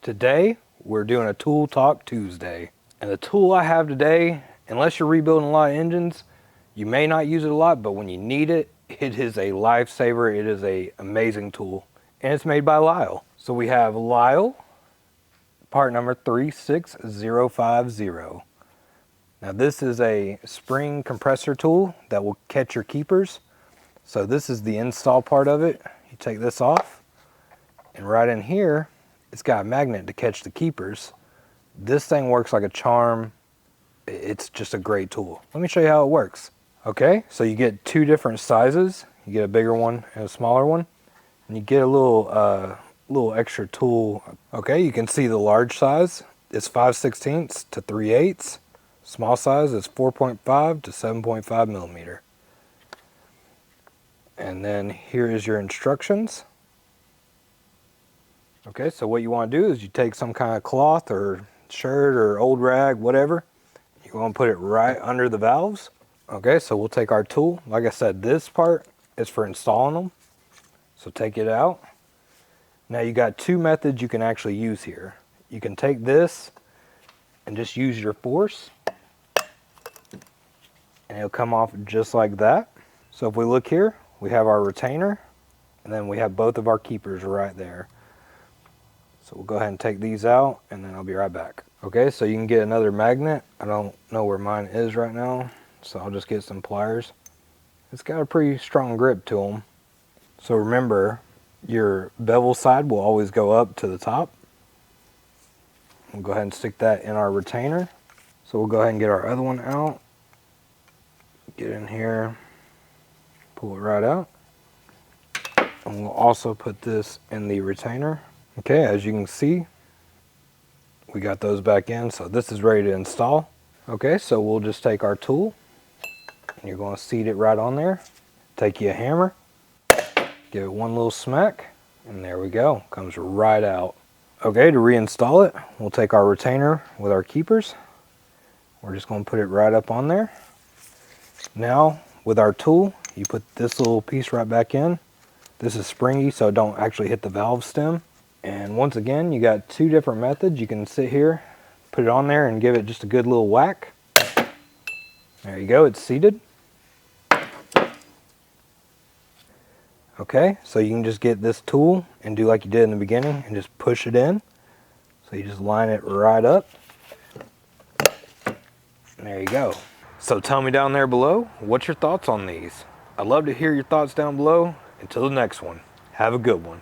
Today, we're doing a Tool Talk Tuesday. And the tool I have today, unless you're rebuilding a lot of engines, you may not use it a lot, but when you need it, it is a lifesaver. It is an amazing tool. And it's made by Lisle. So we have Lisle, part number 36050. Now this is a spring compressor tool that will catch your keepers. So this is the install part of it. You take this off, and right in here, it's got a magnet to catch the keepers. This thing works like a charm. It's just a great tool. Let me show you how it works. Okay, so you get two different sizes. You get a bigger one and a smaller one. And you get a little extra tool. Okay, you can see the large size is 5/16 to 3/8. Small size is 4.5 to 7.5 millimeter. And then here is your instructions. Okay, so what you want to do is you take some kind of cloth or shirt or old rag, whatever. You want to put it right under the valves. Okay, so we'll take our tool. Like I said, this part is for installing them. So take it out. Now you got two methods you can actually use here. You can take this and just use your force, and it'll come off just like that. So if we look here, we have our retainer, and then we have both of our keepers right there. So we'll go ahead and take these out, and then I'll be right back. Okay, so you can get another magnet. I don't know where mine is right now, so I'll just get some pliers. It's got a pretty strong grip to them. So remember, your bevel side will always go up to the top. We'll go ahead and stick that in our retainer. So we'll go ahead and get our other one out. Get in here, pull it right out. And we'll also put this in the retainer. Okay, as you can see, we got those back in, so this is ready to install. Okay, so we'll just take our tool, and you're going to seat it right on there. Take you a hammer, give it one little smack, and there we go, comes right out. Okay, to reinstall it, we'll take our retainer with our keepers. We're just going to put it right up on there. Now, with our tool, you put this little piece right back in. This is springy, so it don't actually hit the valve stem. And once again, you got two different methods. You can sit here, put it on there, and give it just a good little whack. There you go, it's seated. Okay, so you can just get this tool and do like you did in the beginning and just push it in. So you just line it right up. And there you go. So tell me down there below, what's your thoughts on these? I'd love to hear your thoughts down below. Until the next one, have a good one.